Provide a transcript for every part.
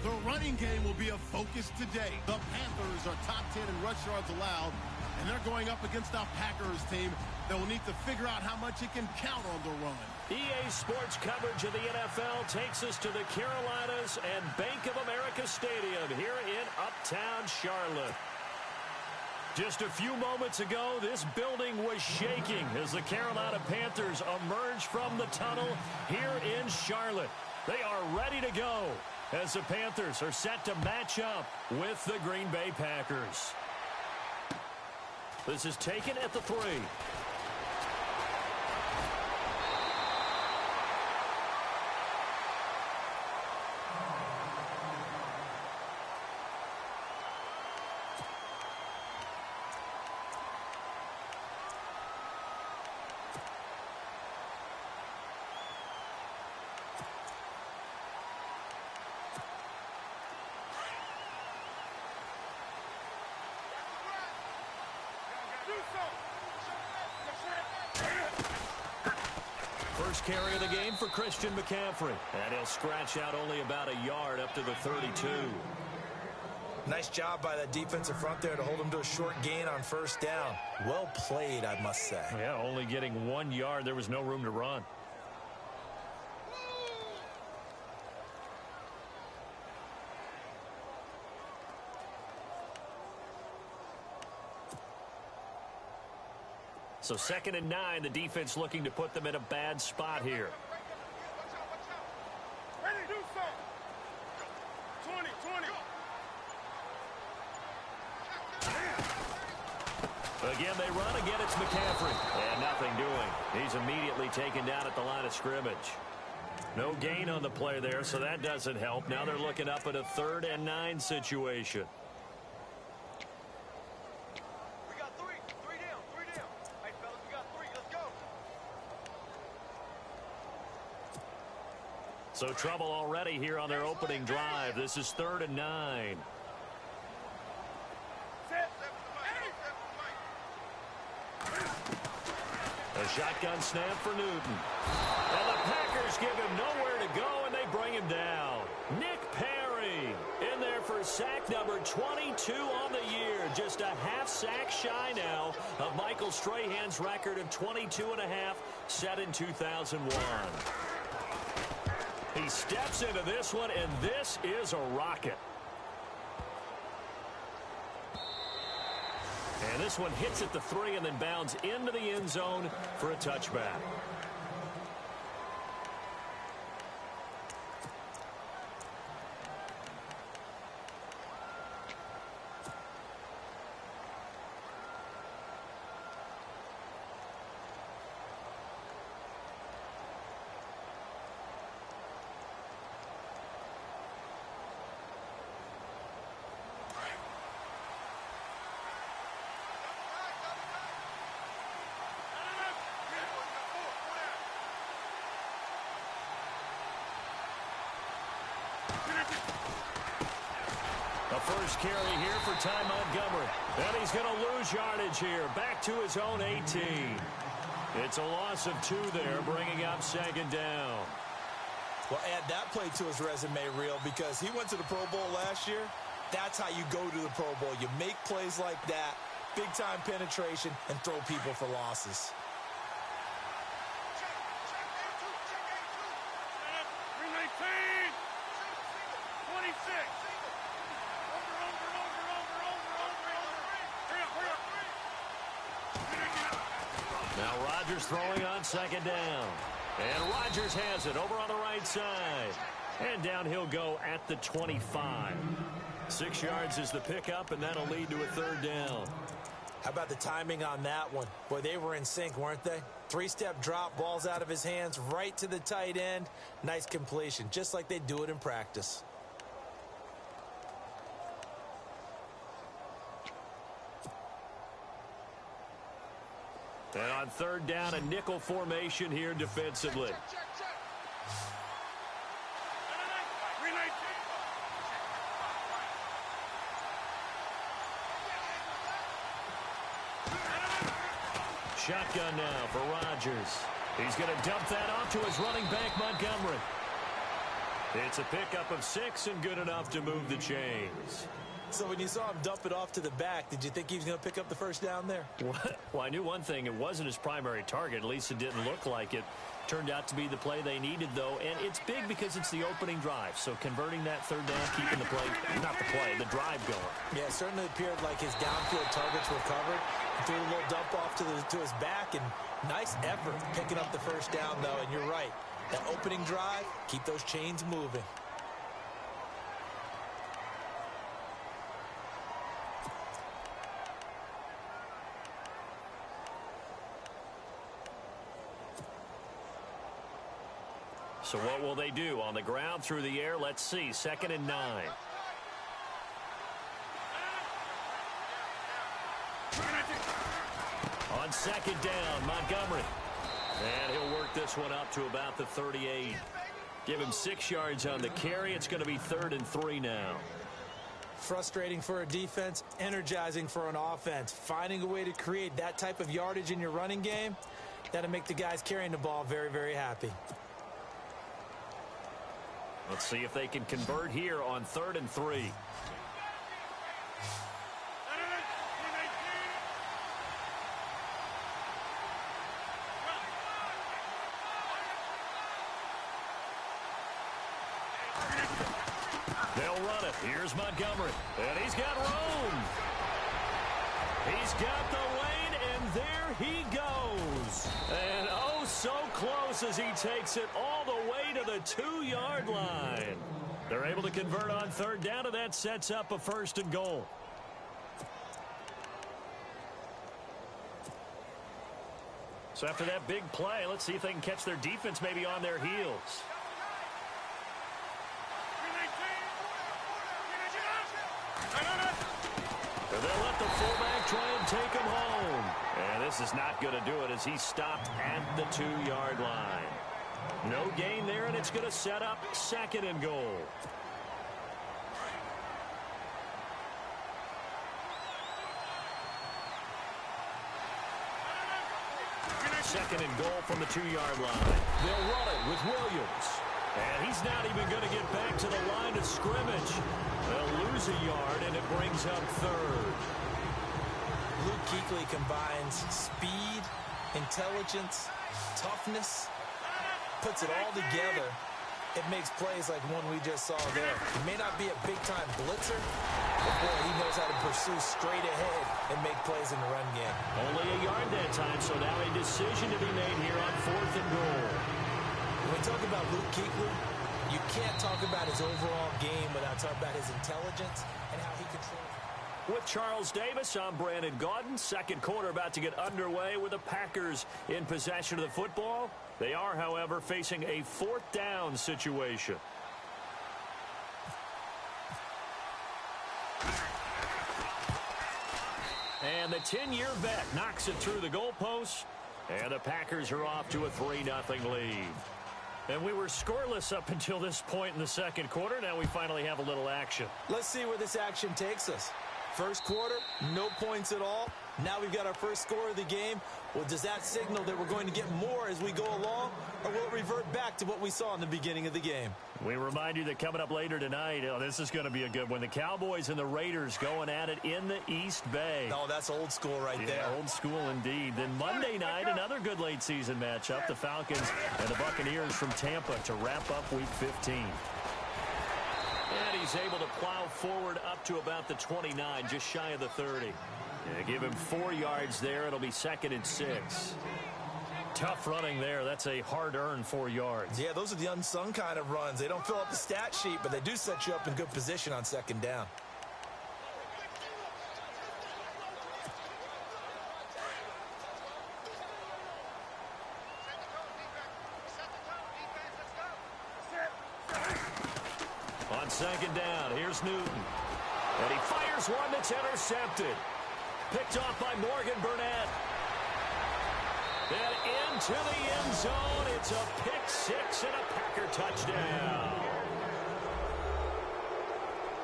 The running game will be a focus today. The Panthers are top 10 in rush yards allowed, and they're going up against a Packers team that will need to figure out how much it can count on the run. EA Sports coverage of the NFL takes us to the Carolinas and Bank of America Stadium here in Uptown Charlotte. Just a few moments ago, this building was shaking as the Carolina Panthers emerged from the tunnel here in Charlotte. They are ready to go as the Panthers are set to match up with the Green Bay Packers. This is taken at the 3. First carry of the game for Christian McCaffrey. And he'll scratch out only about a yard up to the 32. Nice job by that defensive front there to hold him to a short gain on first down. Well played, I must say. Yeah, only getting 1 yard. There was no room to run. So 2nd and 9, the defense looking to put them in a bad spot here. Ready to do something. 20. Again, they run. Again, it's McCaffrey. And nothing doing. He's immediately taken down at the line of scrimmage. No gain on the play there, so that doesn't help. Now they're looking up at a 3rd and 9 situation. So trouble already here on their opening drive. This is 3rd and 9. A shotgun snap for Newton. And the Packers give him nowhere to go, and they bring him down. Nick Perry in there for sack number 22 on the year. Just a half sack shy now of Michael Strahan's record of 22 and a half set in 2001. He steps into this one, and this is a rocket. And this one hits at the 3 and then bounds into the end zone for a touchback. A first carry here for Ty Montgomery. And he's going to lose yardage here. Back to his own 18. It's a loss of 2 there, bringing up 2nd down. Well, add that play to his resume reel because he went to the Pro Bowl last year. That's how you go to the Pro Bowl. You make plays like that, big-time penetration, and throw people for losses. Now Rodgers throwing on 2nd down. And Rodgers has it over on the right side. And down he'll go at the 25. 6 yards is the pickup, and that'll lead to a 3rd down. How about the timing on that one? Boy, they were in sync, weren't they? 3-step drop, balls out of his hands, right to the tight end. Nice completion, just like they do it in practice. And on 3rd down, a nickel formation here defensively. Shotgun now for Rodgers. He's going to dump that off to his running back, Montgomery. It's a pickup of 6 and good enough to move the chains. So when you saw him dump it off to the back, did you think he was going to pick up the first down there? Well, I knew one thing. It wasn't his primary target. At least it didn't look like it. Turned out to be the play they needed, though, and it's big because it's the opening drive. So converting that third down, keeping the play, not the play, the drive going. Yeah, it certainly appeared like his downfield targets were covered. He threw a little dump off to his back, and nice effort picking up the first down, though. And you're right, that opening drive, keep those chains moving. So what will they do? On the ground, through the air, let's see. 2nd and 9. On 2nd down, Montgomery. And he'll work this one up to about the 38. Give him 6 yards on the carry. It's going to be 3rd and 3 now. Frustrating for a defense, energizing for an offense. Finding a way to create that type of yardage in your running game, that'll make the guys carrying the ball very, very happy. Let's see if they can convert here on 3rd and 3. They'll run it. Here's Montgomery. And he's got room. He's got the lane, and there he goes. And oh, so close as he takes it all the way to the 2-yard line. They're able to convert on 3rd down, and that sets up a 1st and goal. So after that big play, let's see if they can catch their defense maybe on their heels. And they'll let the fullback try and take him home. And this is not going to do it as he's stopped at the 2-yard line. No gain there, and it's going to set up 2nd and goal. Second and goal from the 2-yard line. They'll run it with Williams. And he's not even going to get back to the line of scrimmage. They'll lose a yard, and it brings up 3rd. Luke Kuechly combines speed, intelligence, toughness, puts it all together. It makes plays like one we just saw there. He may not be a big-time blitzer, but boy, he knows how to pursue straight ahead and make plays in the run game. Only a yard that time, so now a decision to be made here on 4th and goal. When we talk about Luke Kuechly, you can't talk about his overall game without talking about his intelligence and how he controls it. With Charles Davis, I'm Brandon Gaudin. 2nd quarter about to get underway with the Packers in possession of the football. They are, however, facing a 4th down situation. And the 10-year vet knocks it through the goalpost. And the Packers are off to a 3-0 lead. And we were scoreless up until this point in the 2nd quarter. Now we finally have a little action. Let's see where this action takes us. First quarter, no points at all. Now we've got our first score of the game. Well, does that signal that we're going to get more as we go along, or will it revert back to what we saw in the beginning of the game? We remind you that coming up later tonight, this is going to be a good one. The Cowboys and the Raiders going at it in the East Bay. Oh, that's old school right there. Old school indeed. Then Monday night, another good late season matchup. The Falcons and the Buccaneers from Tampa to wrap up Week 15. And he's able to plow forward up to about the 29, just shy of the 30. Yeah, give him 4 yards there. It'll be 2nd and 6. Tough running there. That's a hard-earned 4 yards. Yeah, those are the unsung kind of runs. They don't fill up the stat sheet, but they do set you up in good position on 2nd down. On 2nd down, here's Newton. And he fires one that's intercepted. Picked off by Morgan Burnett. And into the end zone. It's a pick 6 and a Packer touchdown.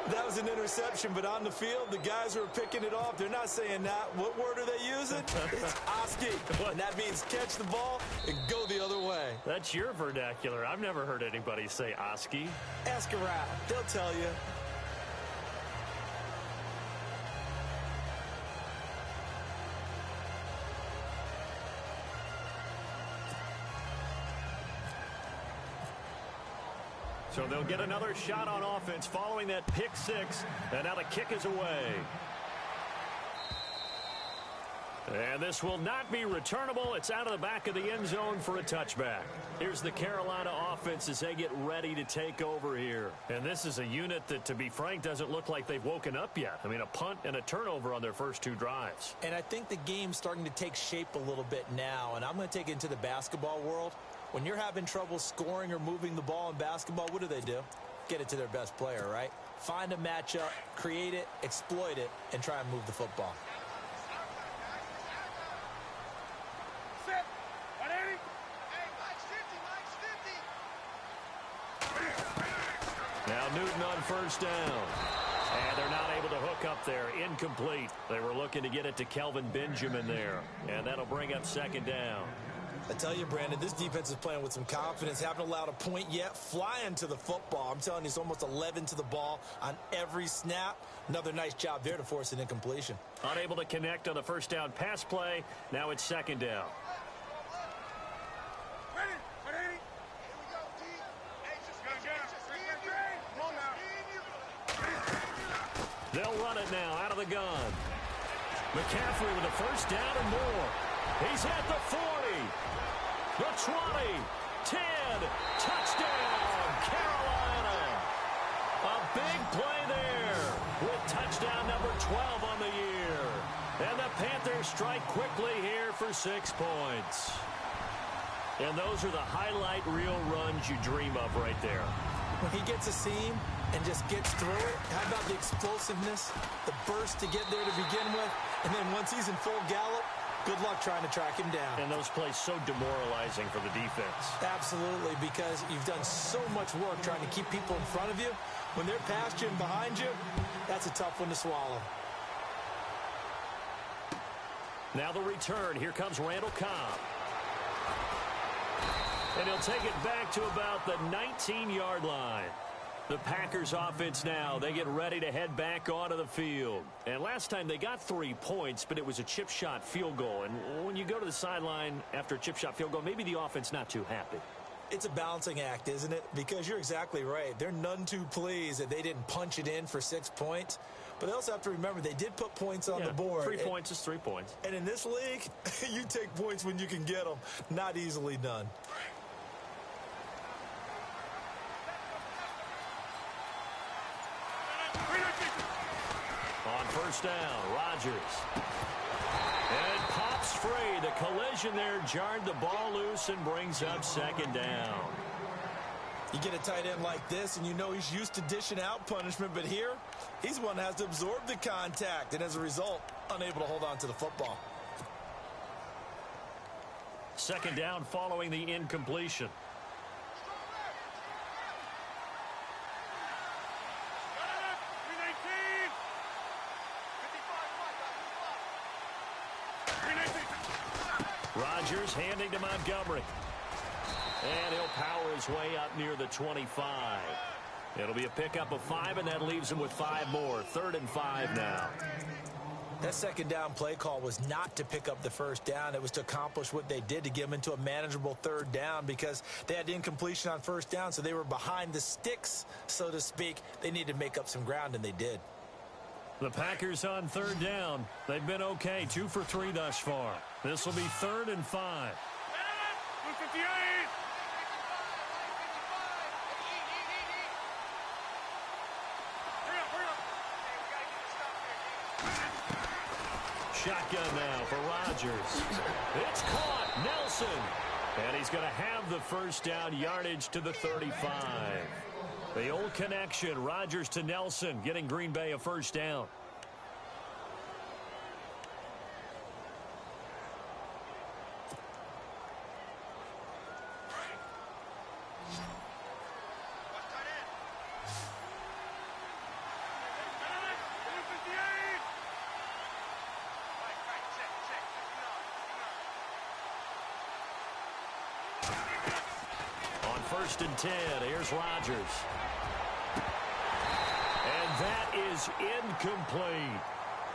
That was an interception, but on the field, the guys who are picking it off, they're not saying that. What word are they using? It's Oski, and that means catch the ball and go the other way. That's your vernacular. I've never heard anybody say Oski. Ask around. They'll tell you. So they'll get another shot on offense following that pick six. And now the kick is away. And this will not be returnable. It's out of the back of the end zone for a touchback. Here's the Carolina offense as they get ready to take over here. And this is a unit that, to be frank, doesn't look like they've woken up yet. I mean, a punt and a turnover on their first two drives. And I think the game's starting to take shape a little bit now. And I'm going to take it into the basketball world. When you're having trouble scoring or moving the ball in basketball, what do? Get it to their best player, right? Find a matchup, create it, exploit it, and try and move the football. Set. 180. Hey, Mike's 50. Now Newton on first down. And they're not able to hook up there. Incomplete. They were looking to get it to Kelvin Benjamin there. And that'll bring up second down. I tell you, Brandon, this defense is playing with some confidence. Haven't allowed a point yet. Flying to the football. I'm telling you, it's almost 11 to the ball on every snap. Another nice job there to force an incompletion. Unable to connect on the first down pass play. Now it's second down. Ready. 180. Here we go, D. Hey, come on now. They'll run it now out of the gun. McCaffrey with a first down and more. He's at the 40. The 20, 10, touchdown, Carolina. A big play there with touchdown number 12 on the year. And the Panthers strike quickly here for 6 points. And those are the highlight reel runs you dream of right there. When he gets a seam and just gets through it, how about the explosiveness, the burst to get there to begin with, and then once he's in full gallop, good luck trying to track him down. And those plays so demoralizing for the defense. Absolutely, because you've done so much work trying to keep people in front of you. When they're past you and behind you, that's a tough one to swallow. Now the return. Here comes Randall Cobb. And he'll take it back to about the 19-yard line. The Packers offense now, they get ready to head back onto the field. And last time they got 3 points, but it was a chip shot field goal. And when you go to the sideline after a chip shot field goal, maybe the offense not too happy. It's a balancing act, isn't it? Because you're exactly right. They're none too pleased that they didn't punch it in for 6 points. But they also have to remember they did put points on the board. 3 points is 3 points. And in this league, you take points when you can get them. Not easily done. On first down, Rodgers. And it pops free. The collision there jarred the ball loose and brings up second down. You get a tight end like this, and you know he's used to dishing out punishment, but here, he's one that has to absorb the contact, and as a result, unable to hold on to the football. Second down following the incompletion. Rodgers handing to Montgomery. And he'll power his way up near the 25. It'll be a pickup of 5, and that leaves him with 5 more. 3rd and 5 now. That second down play call was not to pick up the first down. It was to accomplish what they did, to get them into a manageable 3rd down, because they had incompletion on first down, so they were behind the sticks, so to speak. They needed to make up some ground, and they did. The Packers on 3rd down. They've been okay, 2 for 3 thus far. This will be 3rd and 5. 58. Shotgun now for Rodgers. It's caught. Nelson. And he's going to have the first down, yardage to the 35. The old connection, Rodgers to Nelson, getting Green Bay a first down. 1st and 10. Here's Rodgers. And that is incomplete.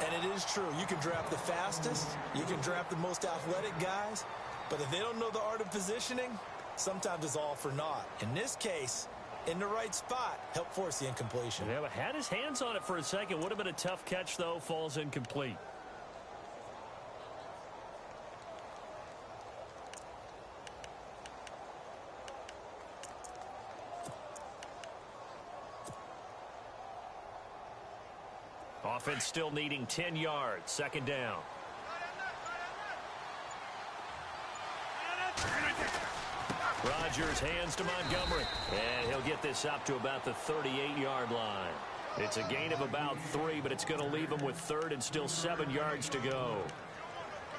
And it is true. You can draft the fastest. You can draft the most athletic guys. But if they don't know the art of positioning, sometimes it's all for naught. In this case, in the right spot, help force the incompletion. Yeah, but had his hands on it for a second. Would have been a tough catch, though. Falls incomplete. Offense still needing 10 yards. 2nd down. Rodgers hands to Montgomery. And he'll get this up to about the 38-yard line. It's a gain of about 3, but it's going to leave him with 3rd and still 7 yards to go.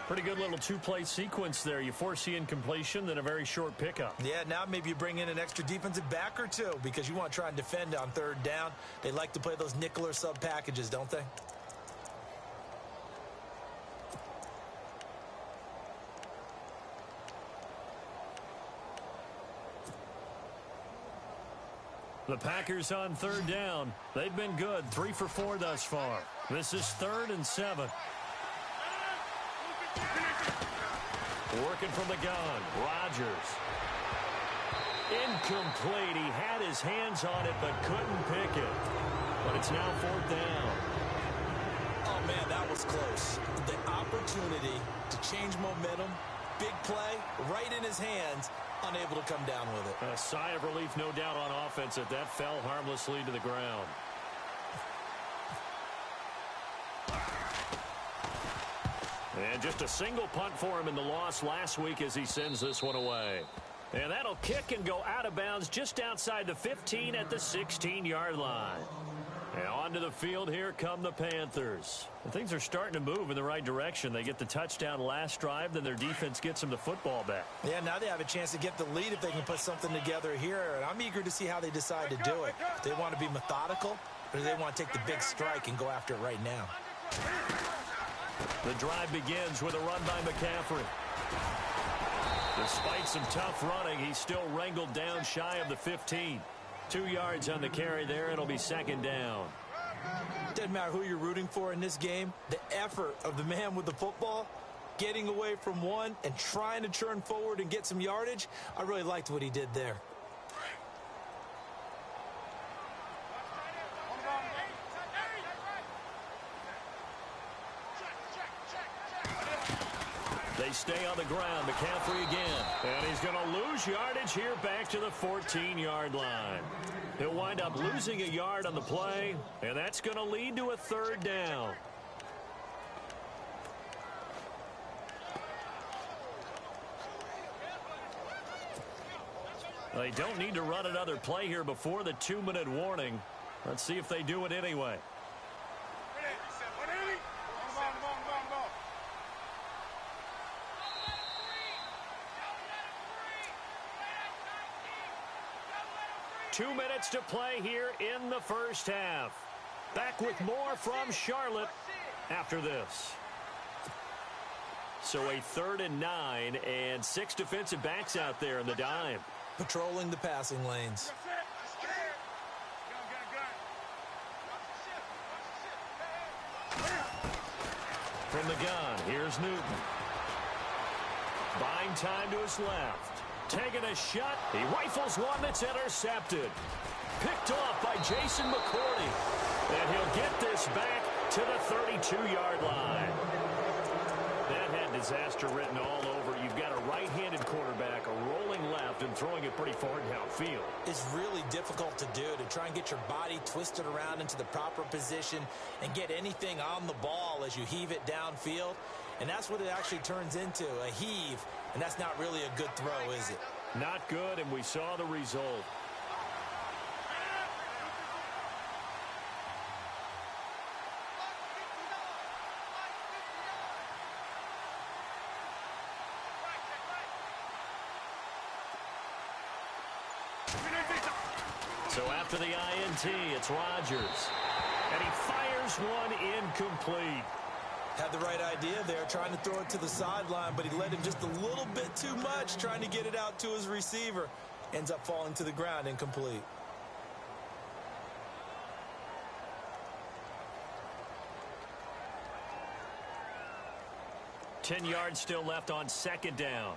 Pretty good little two-play sequence there. You force the incompletion, then a very short pickup. Yeah, now maybe you bring in an extra defensive back or two because you want to try and defend on 3rd down. They like to play those nickel or sub packages, don't they? The Packers on 3rd down. They've been good, 3 for 4 thus far. This is 3rd and 7. Working from the gun, Rodgers. Incomplete. He had his hands on it but couldn't pick it. But it's now 4th down. Oh, man, that was close. The opportunity to change momentum, big play, right in his hands, unable to come down with it. A sigh of relief, no doubt, on offense that fell harmlessly to the ground. And just a single punt for him in the loss last week as he sends this one away. And that'll kick and go out of bounds just outside the 15 at the 16-yard line. And onto the field, here come the Panthers. And things are starting to move in the right direction. They get the touchdown last drive, then their defense gets them the football back. Yeah, now they have a chance to get the lead if they can put something together here. And I'm eager to see how they decide to do it. Do they want to be methodical, or do they want to take the big strike and go after it right now? The drive begins with a run by McCaffrey. Despite some tough running, he's still wrangled down shy of the 15. 2 yards on the carry there. It'll be 2nd down. Doesn't matter who you're rooting for in this game. The effort of the man with the football, getting away from one and trying to turn forward and get some yardage, I really liked what he did there. They stay on the ground. McCaffrey again. And he's going to lose yardage here back to the 14-yard line. He'll wind up losing a yard on the play, and that's going to lead to a 3rd down. They don't need to run another play here before the 2-minute warning. Let's see if they do it anyway. Two minutes to play here in the first half. Back with more from Charlotte after this. So a 3rd and 9 and 6 defensive backs out there in the dime. Patrolling the passing lanes. From the gun, here's Newton. Buying time to his left. Taking a shot. He rifles one that's intercepted. Picked off by Jason McCourty. And he'll get this back to the 32-yard line. That had disaster written all over. You've got a right-handed quarterback, a rolling left, and throwing it pretty far downfield. It's really difficult to do, to try and get your body twisted around into the proper position and get anything on the ball as you heave it downfield. And that's what it actually turns into, a heave. And that's not really a good throw, is it? Not good, and we saw the result. So after the INT, it's Rodgers. And he fires one incomplete. Had the right idea there, trying to throw it to the sideline, but he let him just a little bit too much, trying to get it out to his receiver. ends up falling to the ground incomplete. Ten yards still left on second down.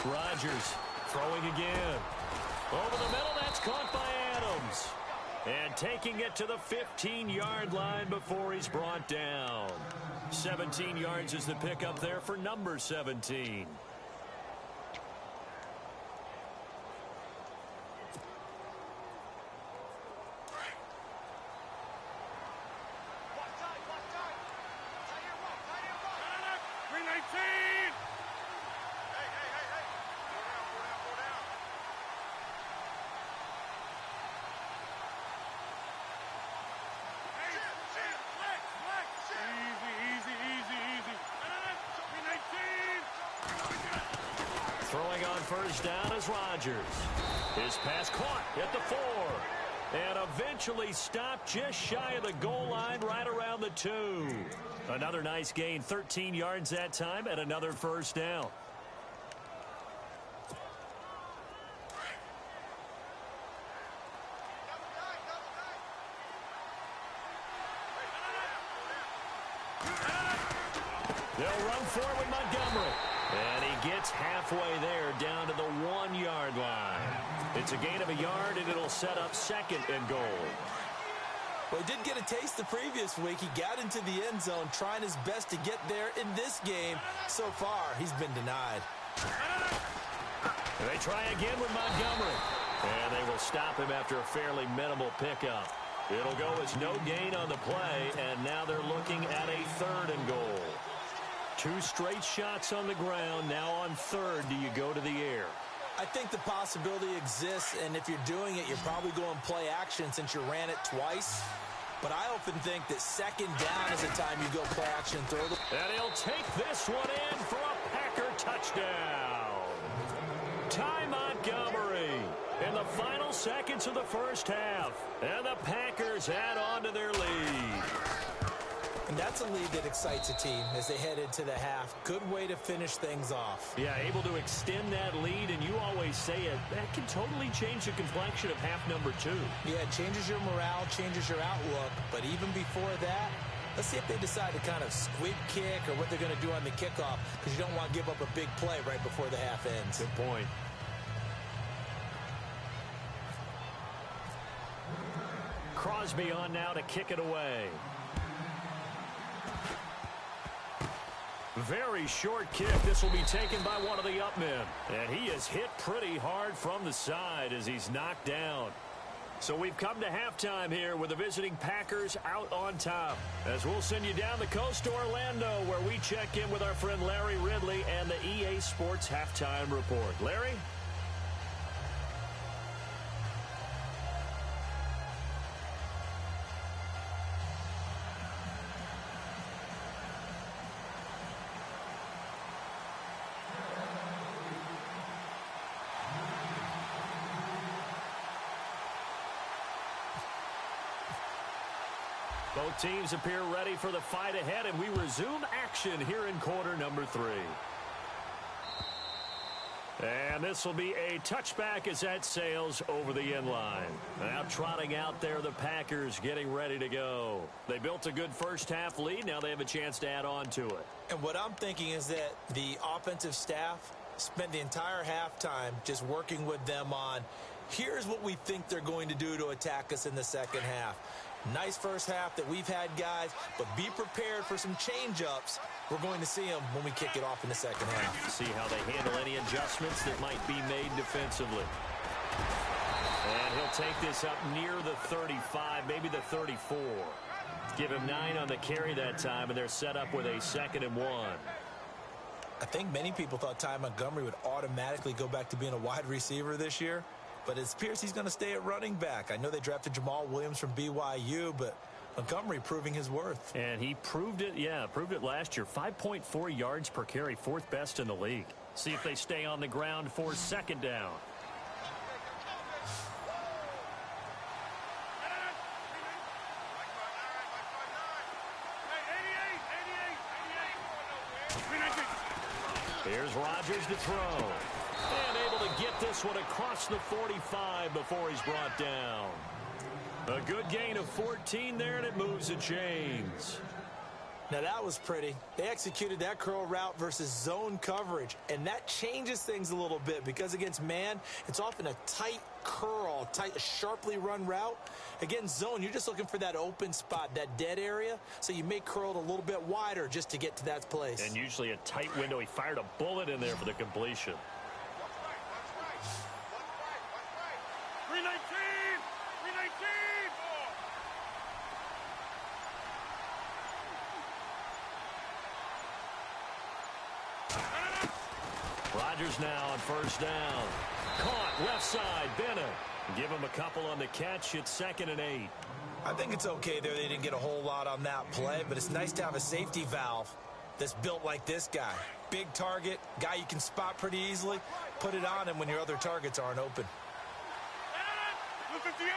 Rodgers throwing again. Over the middle, that's caught by Adams. And taking it to the 15-yard line before he's brought down. 17 yards is the pickup there for number 17. Throwing on first down is Rodgers. His pass caught at the 4. And eventually stopped just shy of the goal line right around the 2. Another nice gain, 13 yards that time, and another first down. They'll run forward with Montgomery. And he gets halfway there down to the 1-yard line. It's a gain of a yard, and it'll set up second and goal. Well, he did get a taste the previous week. He got into the end zone trying his best to get there in this game. So far, he's been denied. And they try again with Montgomery. And they will stop him after a fairly minimal pickup. It'll go as no gain on the play, and now they're looking at a third and goal. 2 straight shots on the ground. Now on third, do you go to the air? I think the possibility exists, and if you're doing it, you're probably going play action since you ran it twice. But I often think that second down is the time you go play action and throw the... And he'll take this one in for a Packer touchdown. Ty Montgomery in the final seconds of the first half. And the Packers add on to their lead. And that's a lead that excites a team as they head into the half. Good way to finish things off. Yeah, able to extend that lead, and you always say it, that can totally change the complexion of half number 2. Yeah, it changes your morale, changes your outlook. But even before that, let's see if they decide to kind of squib kick or what they're going to do on the kickoff, because you don't want to give up a big play right before the half ends. Good point. Crosby on now to kick it away. Very short kick. This will be taken by one of the up men. And he is hit pretty hard from the side as he's knocked down. So we've come to halftime here with the visiting Packers out on top. As we'll send you down the coast to Orlando, where we check in with our friend Larry Ridley and the EA Sports Halftime Report. Larry? Both teams appear ready for the fight ahead, and we resume action here in quarter number 3. And this will be a touchback as that sails over the end line. Now trotting out there, the Packers getting ready to go. They built a good first half lead. Now they have a chance to add on to it. And what I'm thinking is that the offensive staff spent the entire halftime just working with them on, here's what we think they're going to do to attack us in the second half. Nice first half that we've had, guys, but be prepared for some change-ups. We're going to see them when we kick it off in the second half. See how they handle any adjustments that might be made defensively. And he'll take this up near the 35, maybe the 34. Give him 9 on the carry that time, and they're set up with a 2nd and 1. I think many people thought Ty Montgomery would automatically go back to being a wide receiver this year. But it appears he's going to stay at running back. I know they drafted Jamal Williams from BYU, but Montgomery proving his worth. And he proved it, proved it last year. 5.4 yards per carry, 4th best in the league. See if they stay on the ground for second down. Here's Rodgers to throw. And able to get this one across the 45 before he's brought down. A good gain of 14 there, and it moves the chains. Now that was pretty. They executed that curl route versus zone coverage, and that changes things a little bit because against man, it's often a tight curl, tight, sharply run route. Against zone, you're just looking for that open spot, that dead area, so you may curl it a little bit wider just to get to that place. And usually a tight window. He fired a bullet in there for the completion. 319! 319! Rodgers now on first down. Caught left side, Bennett. Give him a couple on the catch. It's 2nd and 8. I think it's okay there. They didn't get a whole lot on that play, but it's nice to have a safety valve that's built like this guy. Big target, guy you can spot pretty easily. Put it on him when your other targets aren't open. 258! 850!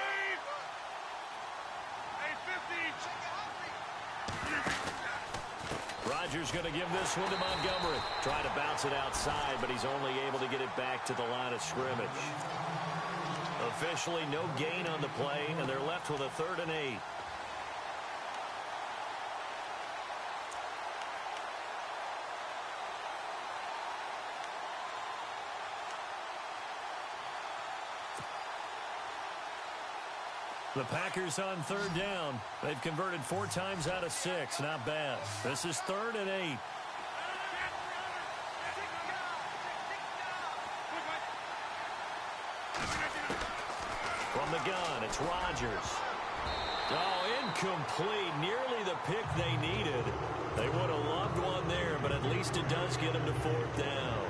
Rodgers going to give this one to Montgomery. Trying to bounce it outside, but he's only able to get it back to the line of scrimmage. Officially no gain on the play, and they're left with a 3rd and 8. The Packers on 3rd down. They've converted 4 times out of 6. Not bad. This is 3rd and 8. From the gun, it's Rodgers. Oh, incomplete. Nearly the pick they needed. They would have loved one there, but at least it does get them to 4th down.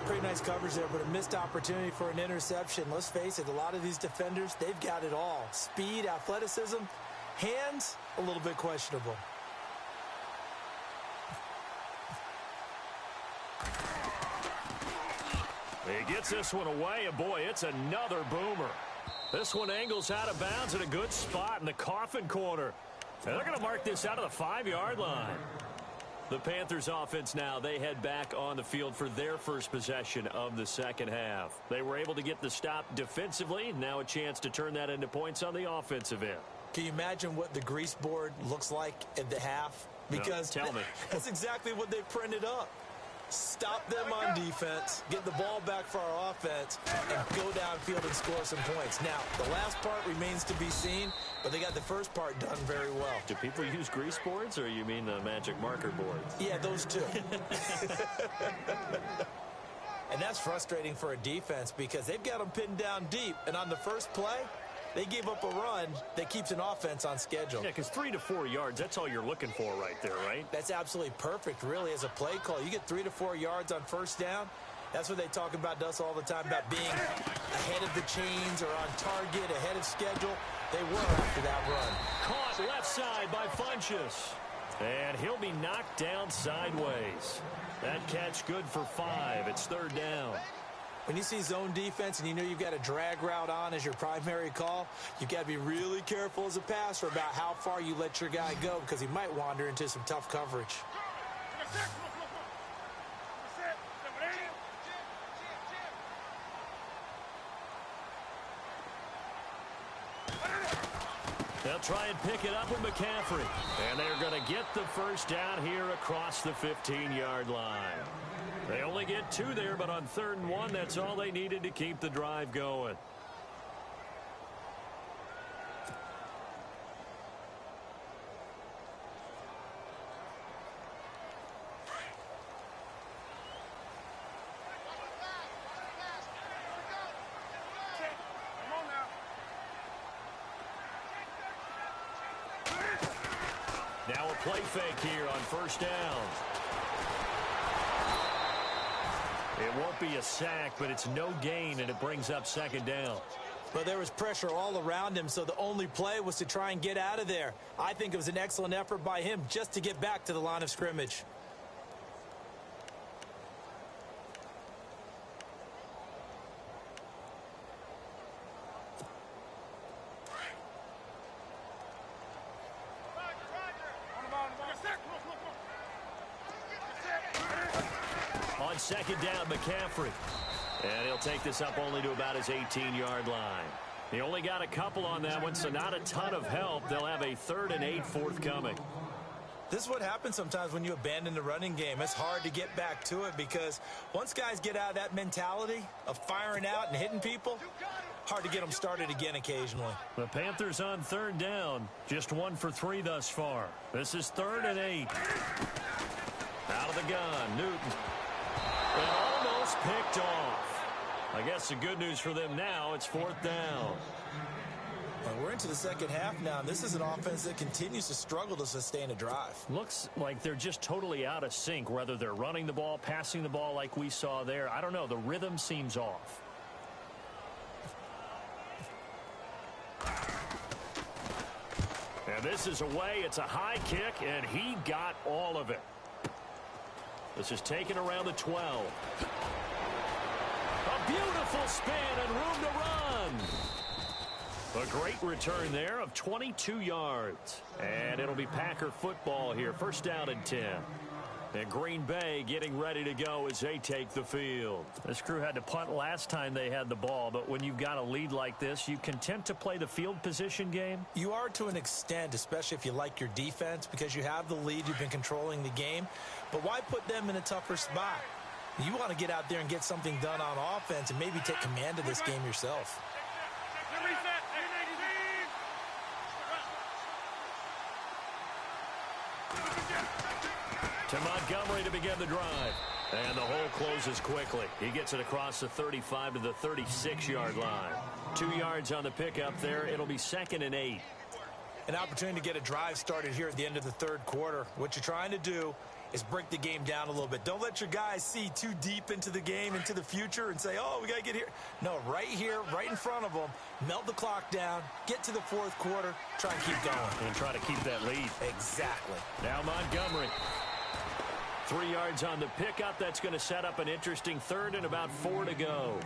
Pretty nice coverage there, but a missed opportunity for an interception. Let's face it, a lot of these defenders, they've got it all. Speed, athleticism, hands, a little bit questionable. He gets this one away, and boy, it's another boomer. This one angles out of bounds at a good spot in the coffin corner. And they're going to mark this out of the 5-yard line. The Panthers offense now, they head back on the field for their first possession of the second half. They were able to get the stop defensively. Now a chance to turn that into points on the offensive end. Can you imagine what the grease board looks like at the half? Because no, tell me. That's exactly what they printed up. Stop them on defense, get the ball back for our offense, and go downfield and score some points. Now, the last part remains to be seen, but they got the first part done very well. Do people use grease boards, or you mean the magic marker boards? Yeah, those two. And that's frustrating for a defense because they've got them pinned down deep, and on the first play, they gave up a run that keeps an offense on schedule. Yeah, because 3 to 4 yards, that's all you're looking for right there, right? That's absolutely perfect, really, as a play call. You get 3 to 4 yards on first down. That's what they talk about us all the time, about being ahead of the chains or on target, ahead of schedule. They were after that run. Caught left side by Funchess. And he'll be knocked down sideways. That catch good for 5. It's 3rd down. When you see zone defense and you know you've got a drag route on as your primary call, you've got to be really careful as a passer about how far you let your guy go because he might wander into some tough coverage. They'll try and pick it up with McCaffrey. And they're going to get the first down here across the 15-yard line. They only get 2 there, but on 3rd and 1, that's all they needed to keep the drive going. Now a play fake here on first down. It won't be a sack, but it's no gain, and it brings up 2nd down. But there was pressure all around him, so the only play was to try and get out of there. I think it was an excellent effort by him just to get back to the line of scrimmage. on second down, McCaffrey. And he'll take this up only to about his 18-yard line. He only got a couple on that one, so not a ton of help. They'll have a 3rd and 8 forthcoming. This is what happens sometimes when you abandon the running game. It's hard to get back to it because once guys get out of that mentality of firing out and hitting people, hard to get them started again occasionally. The Panthers on 3rd down. Just 1 for 3 thus far. This is 3rd and 8. Out of the gun, Newton. And almost picked off. I guess the good news for them now, it's 4th down. And we're into the second half now, and this is an offense that continues to struggle to sustain a drive. Looks like they're just totally out of sync, whether they're running the ball, passing the ball like we saw there. I don't know. The rhythm seems off. And this is away. It's a high kick, and he got all of it. This is taken around the 12. A beautiful spin and room to run. A great return there of 22 yards. And it'll be Packer football here. 1st down and 10. And Green Bay getting ready to go as they take the field. This crew had to punt last time they had the ball, but when you've got a lead like this, you content to play the field position game? You are to an extent, especially if you like your defense, because you have the lead, you've been controlling the game. But why put them in a tougher spot? You want to get out there and get something done on offense and maybe take command of this game yourself. To Montgomery to begin the drive. And the hole closes quickly. He gets it across the 35 to the 36-yard line. 2 yards on the pickup there. It'll be 2nd and 8. An opportunity to get a drive started here at the end of the 3rd quarter. What you're trying to do is break the game down a little bit. Don't let your guys see too deep into the game, into the future, and say, oh, we got to get here. No, right here, right in front of them, melt the clock down, get to the 4th quarter, try and keep going. And try to keep that lead. Exactly. Now Montgomery. 3 yards on the pickup. That's going to set up an interesting 3rd and about 4 to go.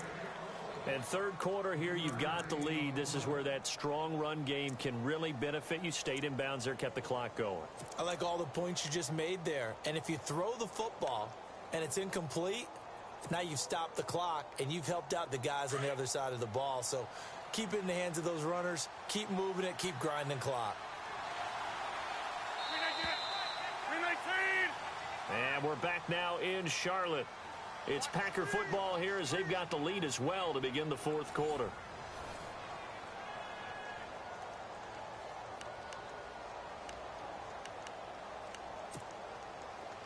And 3rd quarter here, you've got the lead. This is where that strong run game can really benefit you. Stayed in bounds there, kept the clock going. I like all the points you just made there. And if you throw the football and it's incomplete, now you've stopped the clock and you've helped out the guys on the other side of the ball. So keep it in the hands of those runners. Keep moving it. Keep grinding clock. And we're back now in Charlotte. It's Packer football here as they've got the lead as well to begin the 4th quarter.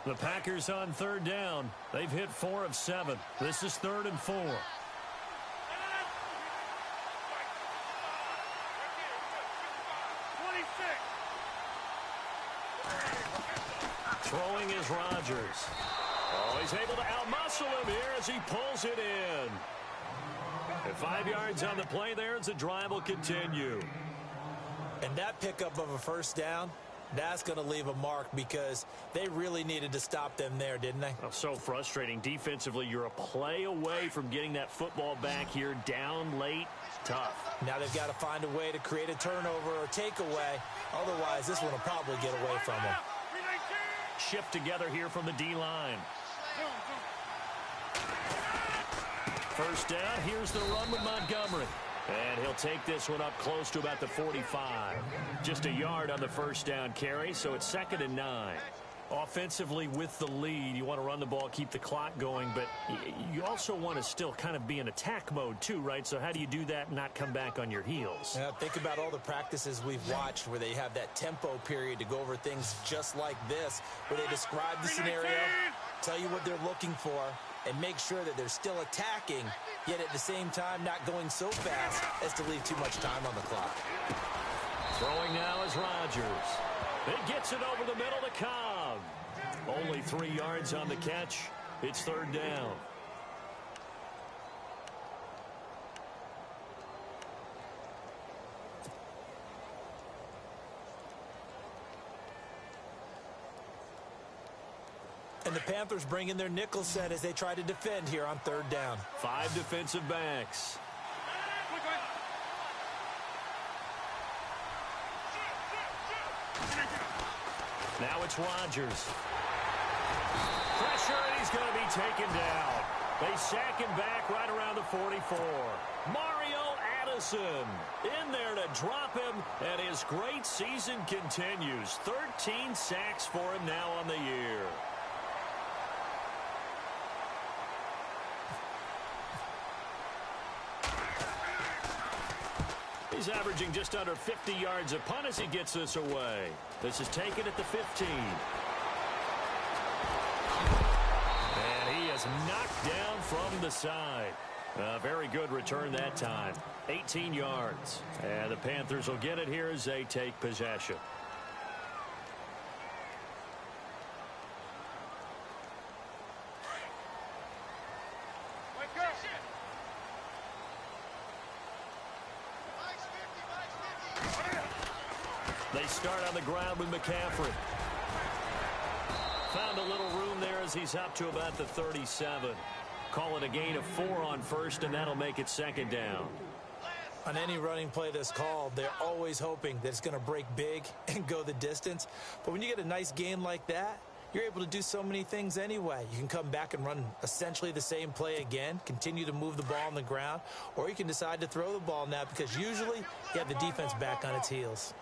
The Packers on 3rd down. They've hit 4 of 7. This is 3rd and 4. Throwing is Rodgers. Oh, he's able to outmuscle him here as he pulls it in. And 5 yards on the play there as the drive will continue. And that pickup of a 1st down, that's going to leave a mark because they really needed to stop them there, didn't they? Oh, so frustrating. Defensively, you're a play away from getting that football back here down late. Tough. Now they've got to find a way to create a turnover or takeaway. Otherwise, this one will probably get away from them. Shift together here from the D-line. 1st down. Here's the run with Montgomery. And he'll take this one up close to about the 45. Just a yard on the 1st down carry, so it's 2nd and 9. Offensively with the lead, you want to run the ball, keep the clock going, but you also want to still kind of be in attack mode too, right? So how do you do that and not come back on your heels? Yeah, think about all the practices we've watched where they have that tempo period to go over things just like this, where they describe the scenario, tell you what they're looking for, and make sure that they're still attacking, yet at the same time not going so fast as to leave too much time on the clock. Throwing now is Rodgers. It gets it over the middle to Cobb. Only 3 yards on the catch. It's 3rd down. And the Panthers bring in their nickel set as they try to defend here on 3rd down. 5 defensive backs. Now it's Rodgers. Pressure, and he's going to be taken down. They sack him back right around the 44. Mario Addison in there to drop him, and his great season continues. 13 sacks for him now on the year. He's averaging just under 50 yards a punt as he gets this away. This is taken at the 15. And he is knocked down from the side. A very good return that time. 18 yards. And the Panthers will get it here as they take possession. They start on the ground with McCaffrey. Found a little room there as he's up to about the 37. Call it a gain of 4 on first, and that'll make it second down. On any running play that's called, they're always hoping that it's going to break big and go the distance. But when you get a nice gain like that, you're able to do so many things anyway. You can come back and run essentially the same play again, continue to move the ball on the ground, or you can decide to throw the ball now because usually you have the defense back on its heels.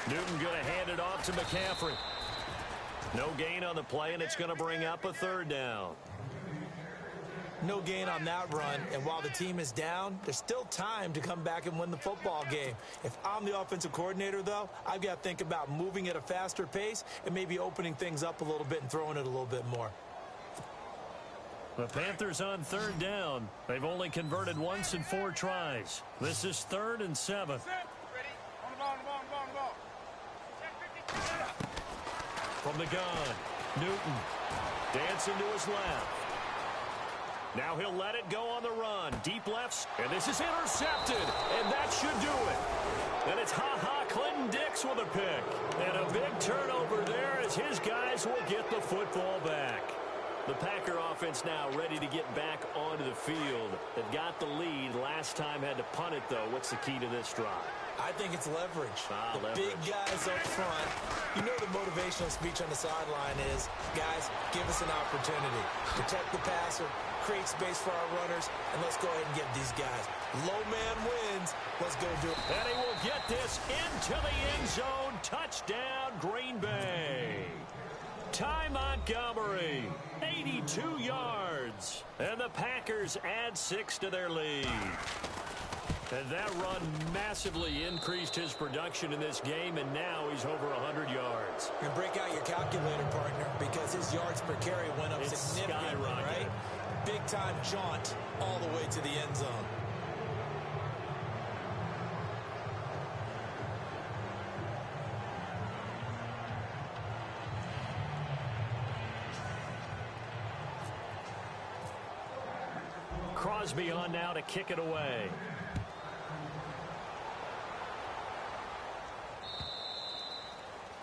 Newton going to hand it off to McCaffrey. No gain on the play, and it's going to bring up a third down. No gain on that run, and while the team is down, there's still time to come back and win the football game. If I'm the offensive coordinator, though, I've got to think about moving at a faster pace and maybe opening things up a little bit and throwing it a little bit more. The Panthers on third down. They've only converted once in 4 tries. This is 3rd and 7. From the gun, Newton dancing to his left. Now he'll let it go on the run. Deep lefts, and this is intercepted, and that should do it. And it's Clinton Dix with a pick. And a big turnover there as his guys will get the football back. The Packer offense now ready to get back onto the field. They've got the lead. Last time had to punt it, though. What's the key to this drive? I think it's leverage. The big guys up front. You know the motivational speech on the sideline is, guys, give us an opportunity. Protect the passer, create space for our runners, and let's go ahead and get these guys. Low man wins. Let's go do it. And he will get this into the end zone. Touchdown, Green Bay. Ty Montgomery, 82 yards. And the Packers add 6 to their lead. And that run massively increased his production in this game, and now he's over 100 yards. And break out your calculator, partner, because his yards per carry went up significantly, right? Big-time jaunt all the way to the end zone. Crosby on now to kick it away.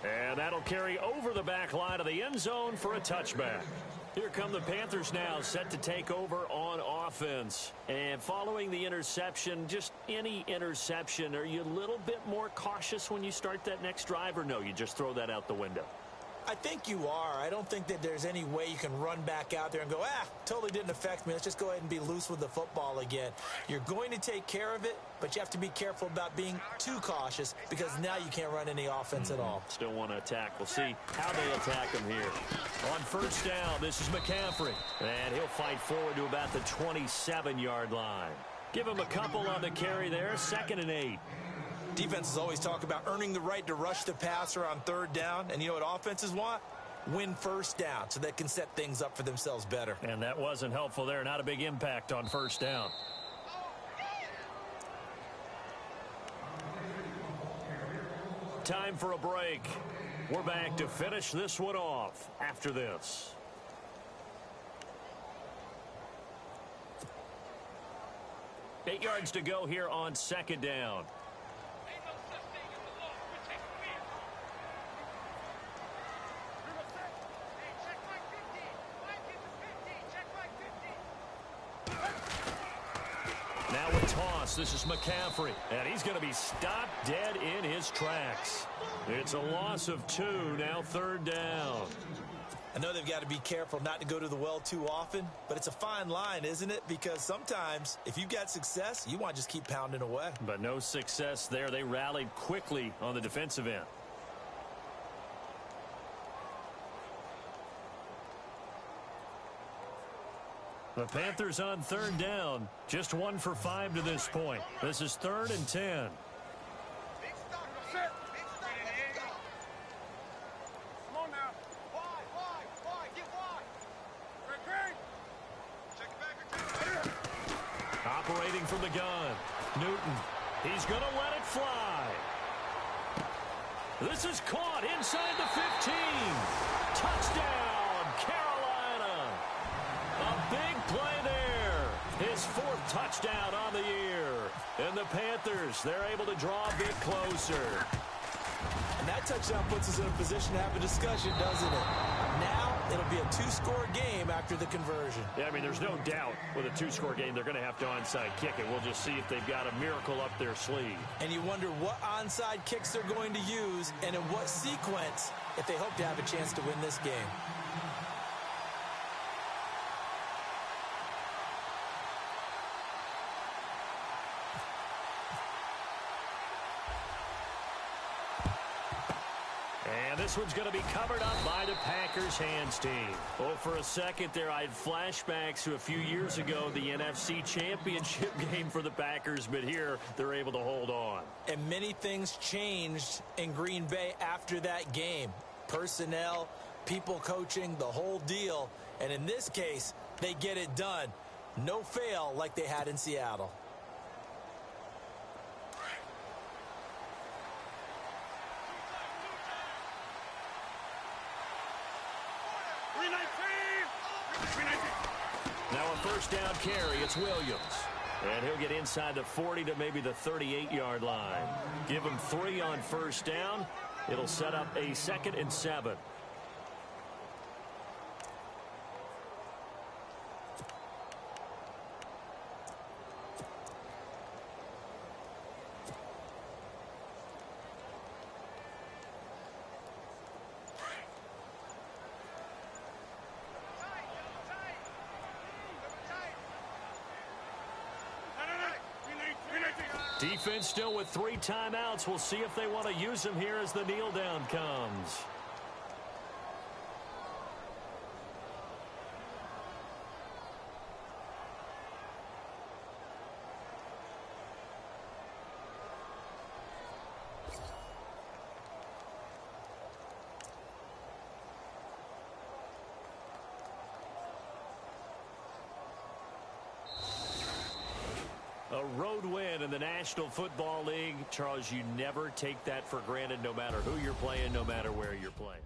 And that'll carry over the back line of the end zone for a touchback. Here come the Panthers now, set to take over on offense. And following the interception, just any interception, are you a little bit more cautious when you start that next drive, or no, you just throw that out the window? I think you are. I don't think that there's any way you can run back out there and go, totally didn't affect me. Let's just go ahead and be loose with the football again. You're going to take care of it, but you have to be careful about being too cautious because now you can't run any offense at all. Still want to attack. We'll see how they attack him here. On first down, this is McCaffrey. And he'll fight forward to about the 27-yard line. Give him a couple on the carry there, 2nd and 8. Defenses always talk about earning the right to rush the passer on third down. And you know what offenses want? Win first down so they can set things up for themselves better. And that wasn't helpful there. Not a big impact on first down. Time for a break. We're back to finish this one off after this. Eight yards to go here on second down. Now a toss. This is McCaffrey. And he's going to be stopped dead in his tracks. It's a loss of 2. Now 3rd down. I know they've got to be careful not to go to the well too often, but it's a fine line, isn't it? Because sometimes if you've got success, you want to just keep pounding away. But no success there. They rallied quickly on the defensive end. The Panthers on 3rd down. Just 1 for 5 to this point. This is 3rd and 10. Operating from the gun. Newton. He's going to let it fly. This is caught inside the 15. Touchdown, Carolina. A big play there. His 4th touchdown on the year. And the Panthers, they're able to draw a bit closer. And that touchdown puts us in a position to have a discussion, doesn't it? Now it'll be a 2-score game after the conversion. Yeah, I mean, there's no doubt with a 2-score game, they're going to have to onside kick it. We'll just see if they've got a miracle up their sleeve. And you wonder what onside kicks they're going to use and in what sequence if they hope to have a chance to win this game. This one's going to be covered up by the Packers hands team. Oh, for a second there, I had flashbacks to a few years ago, the NFC Championship game for the Packers, but here they're able to hold on. And many things changed in Green Bay after that game. Personnel, people coaching, the whole deal. And in this case, they get it done. No fail like they had in Seattle. Now a 1st down carry, it's Williams. And he'll get inside the 40 to maybe the 38-yard line. Give him 3 on 1st down. It'll set up a 2nd and 7. Defense still with 3 timeouts. We'll see if they want to use them here as the kneel down comes. A road win in the National Football League. Charles, you never take that for granted no matter who you're playing, no matter where you're playing.